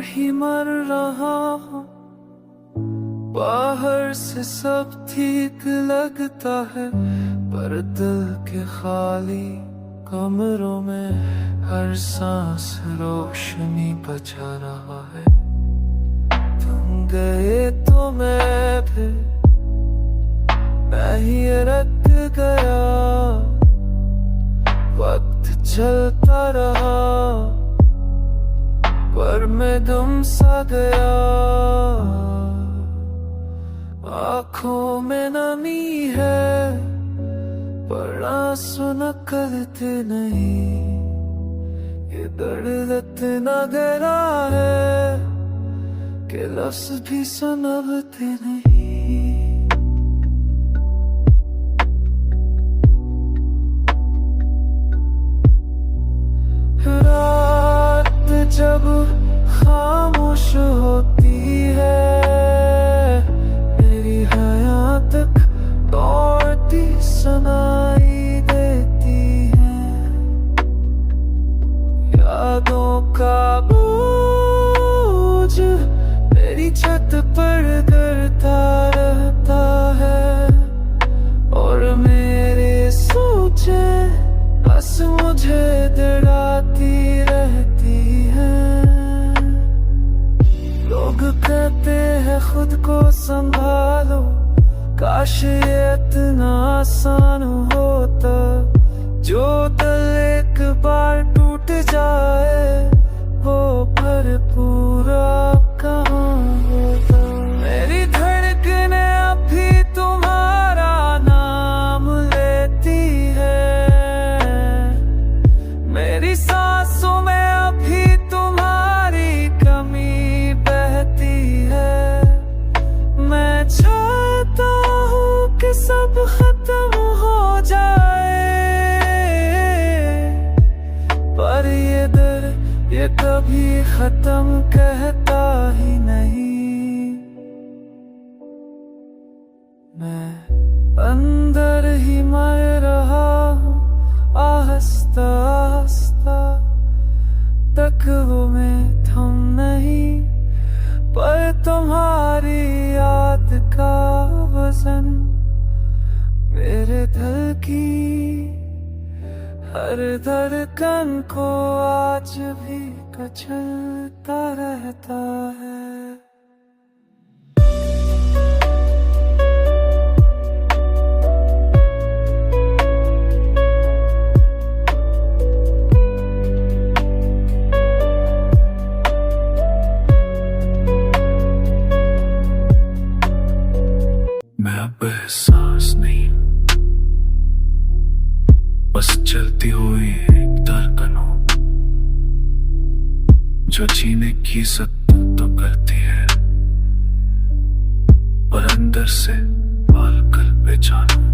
ही मर रहा हूँ। बाहर से सब ठीक लगता है, पर दिल के खाली कमरों में हर सांस रोशनी बचा रहा है। तुम गए तो मैं फिर नहीं रख गया, वक्त चलता रहा पर मैं गुम सा गया। आँखों में नमी है पर आंसू निकलते नहीं, ये दर्द इतना गहरा है कि लफ्ज़ भी संभलते नहीं। रात जब खामोश होती है, मेरी हयात तक दौड़ती सुनाई देती है। यादों का बोझ मेरी छत पर गिरता रहता है, और मेरे सोचे बस मुझे डराती रहती है। लोग कहते हैं खुद को संभालो, काश ये इतना आसान होता। जो दिल एक बार टूट जाए वो फिर पूरा कहाँ होता। मेरी धड़कने अभी तुम्हारा नाम लेती है, मेरी सांसों में अभी तुम्हारी कमी बहती है। मैं चाहता हूँ कि सब खत्म हो जाए, पर ये दर्द ये कभी खत्म कहता ही नहीं। मैं अंदर ही मर रहा हूँ आहिस्ता आहिस्ता, तकवों में थम नहीं, पर तुम्हारी याद का वजन मेरे दिल की हर धड़कन को आज भी कचलता रहता है। मैं अब एहसास नहीं, बस चलती हुई एक धड़कन हूँ, जो जीने की सत्ता तो करती है, पर अंदर से पाल कर बेचान हूँ।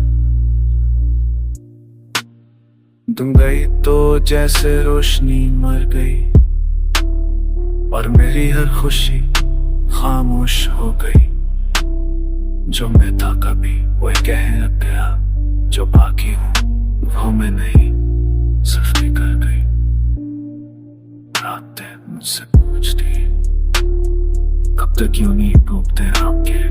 तुम गई तो जैसे रोशनी मर गई, और मेरी हर खुशी खामोश हो गई। जो मैं था कभी वो कह गया, जो बाकी हूँ वो मैं नहीं, सिर्फ निकल गई। रातें मुझसे पूछती कब तक यूं नहीं डूबते आपके,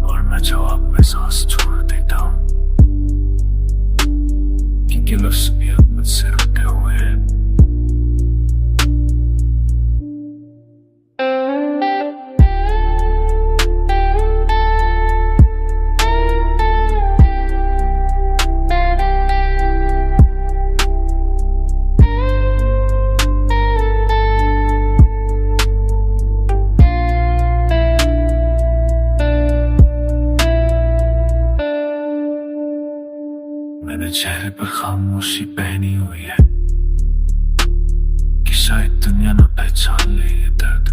और मैं जवाब में सांस छोड़ देता हूँ, क्योंकि लफ्ज़ भी अब मुझसे रुके हुए हैं। मैंने चेहरे पर खामोशी पहनी हुई है कि शायद दुनिया न पहचान ले ये दर्द,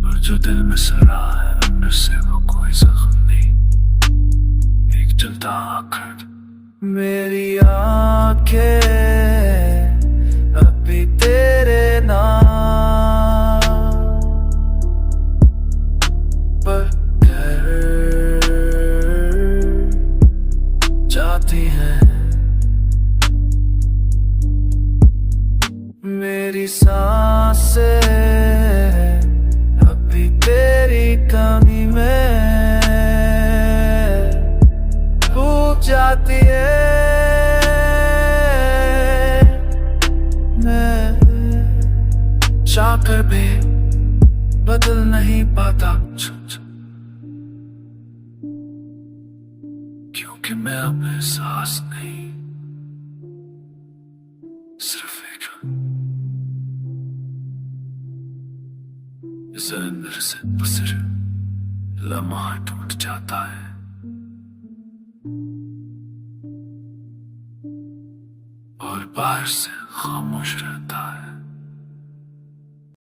और जो दिल में सड़ा है अंदर से वो कोई जख्म नहीं, एक जलता आखिर। मेरी आंखें अभी तेरे नाम पर जाती हैं। मेरी सांसें अभी तेरी कमी में डूब जाती है। मैं चाहकर भी बदल नहीं पाता कुछ, क्योंकि मैं अब एहसास नहीं, सिर्फ एक अंदर से बसर लम्हा टूट जाता है और बाहर से खामोश रहता है।